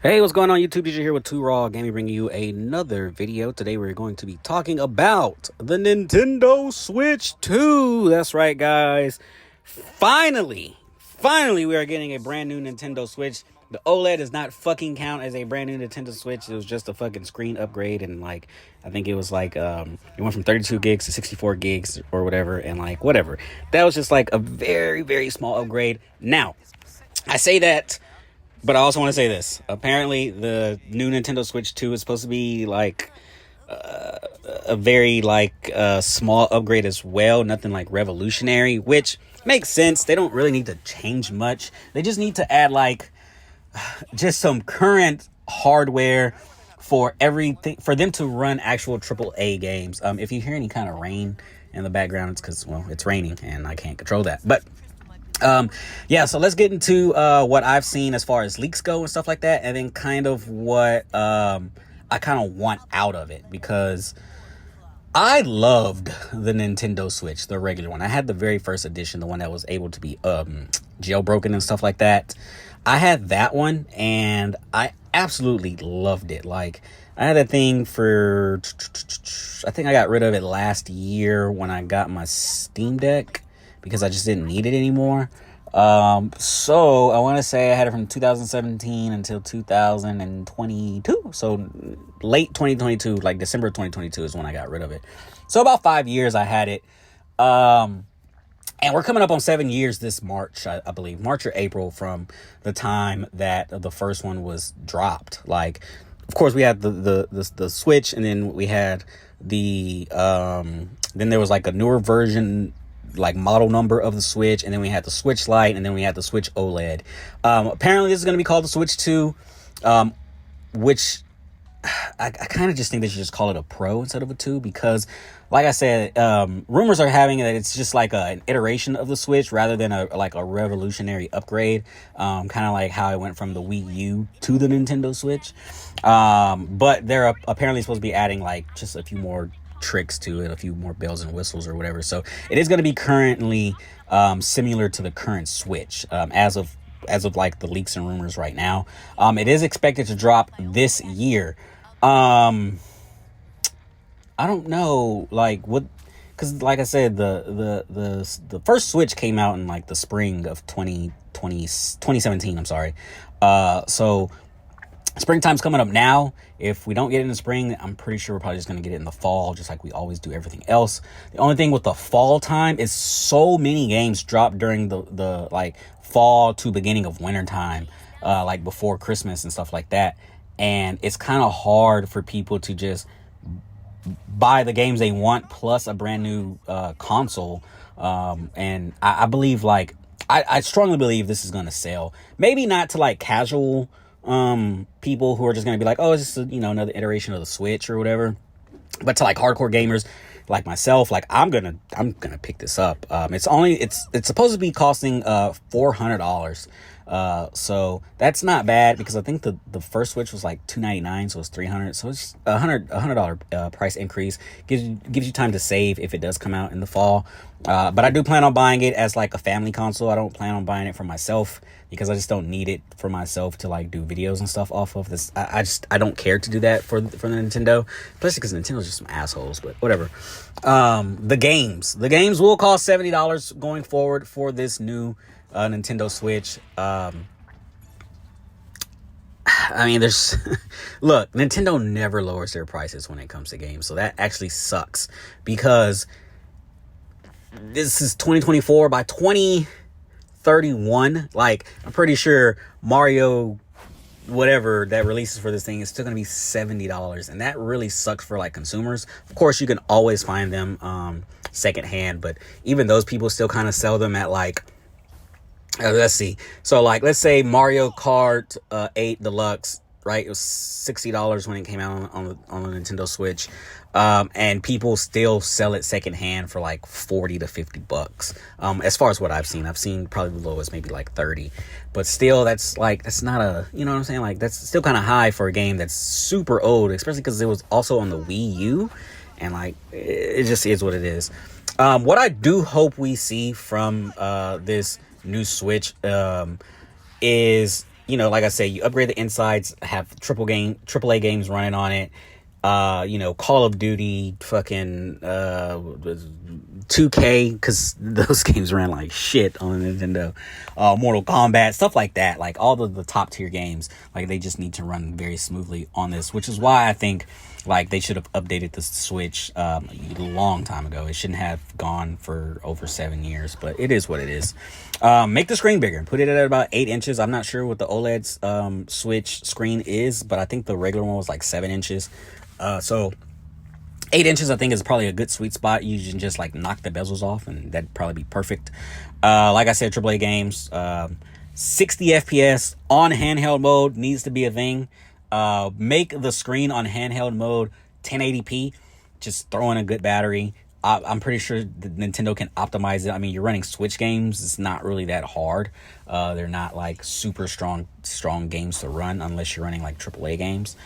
Hey, what's going on YouTube? DJ here with 2 Raw Gaming, bringing you another video. Today we're going to be talking about the Nintendo Switch 2. That's right, guys. Finally, we are getting a brand new Nintendo Switch. The OLED does not fucking count as a brand new Nintendo Switch. It was just a fucking screen upgrade, and like I think it was like it went from 32 gigs to 64 gigs or whatever, and like whatever. That was just like a very, very small upgrade. Now, I say that, but I also want to say this. Apparently, the new Nintendo Switch 2 is supposed to be like a very small upgrade as well. Nothing like revolutionary, which makes sense. They don't really need to change much. They just need to add like just some current hardware for everything, for them to run actual AAA games. If you hear any kind of rain in the background, it's because, well, it's raining and I can't control that. But yeah, so let's get into what I've seen as far as leaks go and stuff like that, and then kind of what I kind of want out of it, because I loved the Nintendo Switch, the regular one. I had the very first edition, the one that was able to be jailbroken and stuff like that. I had that one and I absolutely loved it. Like, I had a thing for, I think I got rid of it last year when I got my Steam Deck, because I just didn't need it anymore. So I want to say I had it from 2017 until 2022. So late 2022, like December 2022 is when I got rid of it. So about 5 years I had it. And we're coming up on 7 years this March, I believe, March or April, from the time that the first one was dropped. Like, of course, we had the Switch, and then we had the then there was like a newer version, like model number of the Switch, and then we had the Switch Lite, and then we had the Switch OLED. Apparently this is going to be called the Switch 2, which I kind of just think they should just call it a Pro instead of a 2, because like I said, rumors are having that it's just like an iteration of the Switch rather than a revolutionary upgrade, kind of like how it went from the Wii U to the Nintendo Switch. But they're apparently supposed to be adding like just a few more tricks to it, a few more bells and whistles or whatever. So it is going to be currently similar to the current Switch, as of like the leaks and rumors right now. It is expected to drop this year. I don't know, like, what, because like I said, the first Switch came out in like the spring of 2017. I'm sorry. So springtime's coming up now. If we don't get it in the spring, I'm pretty sure we're probably just going to get it in the fall, just like we always do everything else. The only thing with the fall time is so many games drop during the like fall to beginning of winter time, like before Christmas and stuff like that. And it's kind of hard for people to just buy the games they want plus a brand new console. And I believe, like, I strongly believe this is going to sell. Maybe not to like casual people who are just gonna be like, oh, it's just another iteration of the Switch or whatever, but to like hardcore gamers like myself, like I'm gonna pick this up. It's supposed to be costing $400, so that's not bad, because I think the first Switch was like $299, so it's $300, so it's $100 price increase. Gives you time to save if it does come out in the fall. But I do plan on buying it as like a family console. I don't plan on buying it for myself, because I just don't need it for myself to like do videos and stuff off of this. I don't care to do that for the Nintendo, especially because Nintendo's just some assholes. But whatever. The games will cost $70 going forward for this new Nintendo Switch. I mean, there's look, Nintendo never lowers their prices when it comes to games, so that actually sucks, because this is 2024. By 2031, like, I'm pretty sure Mario whatever that releases for this thing is still gonna be $70, and that really sucks for like consumers. Of course, you can always find them secondhand, but even those people still kind of sell them at like, let's see, so like, let's say Mario Kart 8 Deluxe, right? It was $60 when it came out on the Nintendo Switch, and people still sell it secondhand for like $40 to $50. As far as what I've seen probably the lowest maybe like 30, but still, that's not a, you know what I'm saying? Like, that's still kind of high for a game that's super old, especially because it was also on the Wii U, and like, it just is what it is. What I do hope we see from this new Switch is like I say, you upgrade the insides, have AAA games running on it. Call of Duty, fucking 2K, because those games ran like shit on Nintendo. Mortal Kombat, stuff like that. Like all the top tier games, like they just need to run very smoothly on this, which is why I think like they should have updated the Switch a long time ago. It shouldn't have gone for over 7 years, but it is what it is. Make the screen bigger. Put it at about 8 inches. I'm not sure what the OLED Switch screen is, but I think the regular one was like 7 inches. So 8 inches, I think, is probably a good sweet spot. You can just like knock the bezels off, and that'd probably be perfect. Like I said, AAA games, 60 FPS on handheld mode needs to be a thing. Make the screen on handheld mode 1080p. Just throw in a good battery. I'm pretty sure Nintendo can optimize it. I mean, you're running Switch games. It's not really that hard. They're not like super strong games to run unless you're running like AAA games.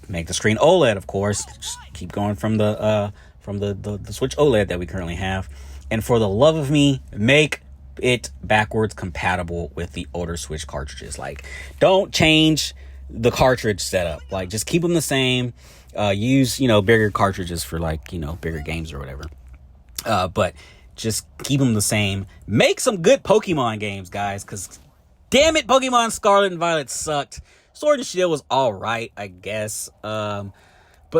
Make the screen OLED, of course. Just keep going from the Switch OLED that we currently have. And for the love of me, make it backwards compatible with the older Switch cartridges. Like, don't change the cartridge setup. Like, just keep them the same. Use, bigger cartridges for like, bigger games or whatever. But just keep them the same. Make some good Pokemon games, guys, because damn it, Pokemon Scarlet and Violet sucked. Sword and Shield was all right, I guess. But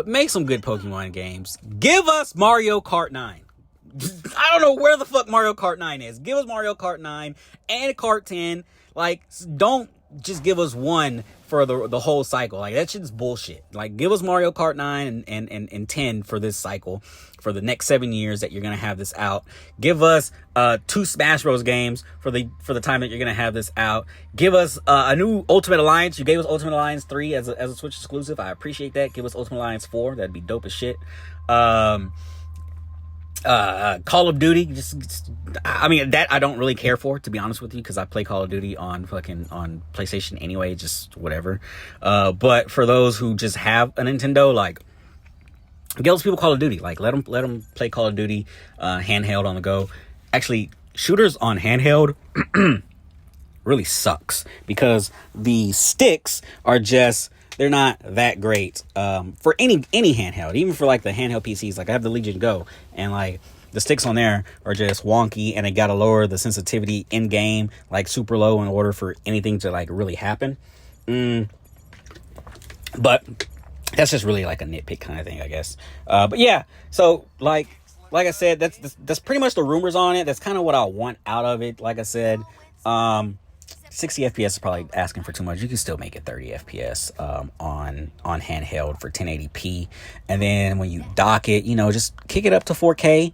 make some good Pokemon games. Give us Mario Kart 9. I don't know where the fuck Mario Kart 9 is. Give us Mario Kart 9 and Kart 10. Like, don't just give us one for the whole cycle. Like, that shit's bullshit. Like, give us Mario Kart 9 and 10 for this cycle, for the next 7 years that you're gonna have this out. Give us 2 Smash Bros games for the time that you're gonna have this out. Give us a new Ultimate Alliance. You gave us Ultimate Alliance 3 as a Switch exclusive. I appreciate that. Give us Ultimate Alliance 4. That'd be dope as shit. Call of Duty, I mean, that I don't really care for, to be honest with you, because I play Call of Duty on PlayStation anyway, just whatever. But for those who just have a Nintendo, like, give those people Call of Duty. Like, let them play Call of Duty handheld on the go. Actually, shooters on handheld really sucks, because the sticks are just, they're not that great for any handheld, even for like the handheld PCs. Like, I have the Legion Go, and like the sticks on there are just wonky, and they gotta lower the sensitivity in game like super low in order for anything to like really happen. But that's just really like a nitpick kind of thing, I guess. But yeah, so like I said, that's pretty much the rumors on it. That's kind of what I want out of it. Like I said, 60 FPS is probably asking for too much. You can still make it 30 FPS on handheld for 1080p. And then when you dock it, just kick it up to 4K,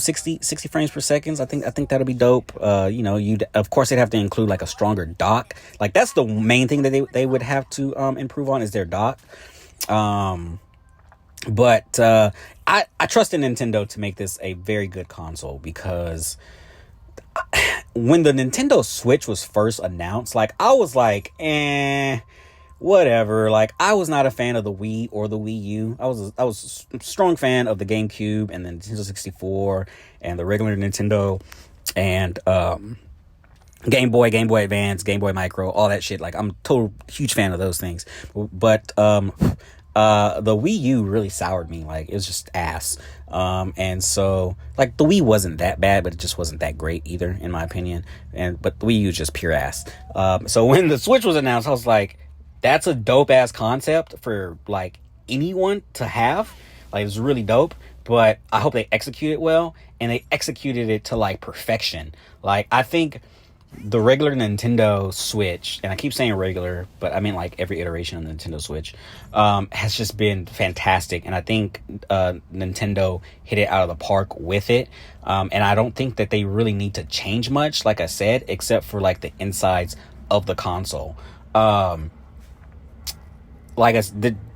60 frames per second. I think that'll be dope. Of course they'd have to include like a stronger dock. Like, that's the main thing that they would have to improve on, is their dock. But I trust in Nintendo to make this a very good console, because when the Nintendo Switch was first announced, like, I was like, whatever. Like, I was not a fan of the Wii or the Wii U. I was a strong fan of the GameCube and the Nintendo 64 and the regular Nintendo and Game Boy Advance, Game Boy Micro, all that shit. Like, I'm a total huge fan of those things. But the Wii U really soured me. Like, it was just ass. And so, like, the Wii wasn't that bad, but it just wasn't that great either, in my opinion. But the Wii U is just pure ass. So when the Switch was announced, I was like, that's a dope ass concept for like anyone to have. Like, it's really dope, but I hope they execute it well, and they executed it to like perfection. Like, I think the regular Nintendo Switch, and I keep saying regular, but I mean like every iteration of the Nintendo Switch, has just been fantastic. And I think Nintendo hit it out of the park with it. And I don't think that they really need to change much, like I said, except for like the insides of the console. Like,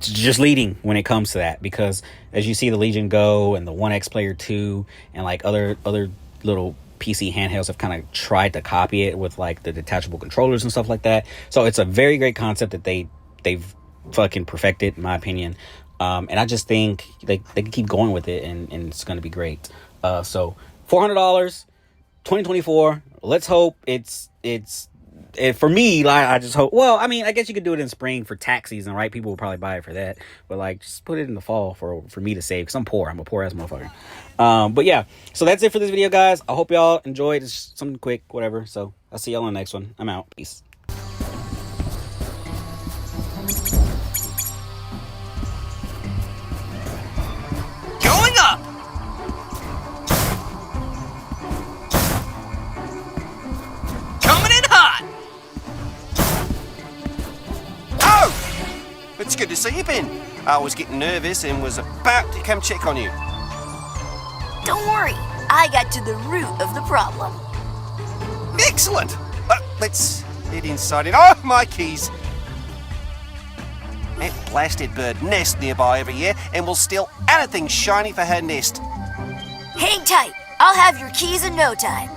just leading when it comes to that, because as you see, the Legion Go and the One X Player 2 and like other little PC handhelds have kind of tried to copy it with like the detachable controllers and stuff like that. So it's a very great concept that they've fucking perfected, in my opinion. And I just think they can keep going with it, and it's going to be great. So $400, 2024. Let's hope it's for me, like, I just hope. Well, I mean, I guess you could do it in spring for tax season, right? People will probably buy it for that. But like, just put it in the fall for me to save. Cause I'm poor. I'm a poor ass motherfucker. But yeah, so that's it for this video, guys. I hope y'all enjoyed. It's something quick, whatever. So I'll see y'all on the next one. I'm out. Peace. Going up! Coming in hot! Oh! It's good to see you, Ben. I was getting nervous and was about to come check on you. Don't worry, I got to the root of the problem. Excellent! Let's head inside and... Oh, my keys! That blasted bird nests nearby every year and will steal anything shiny for her nest. Hang tight, I'll have your keys in no time.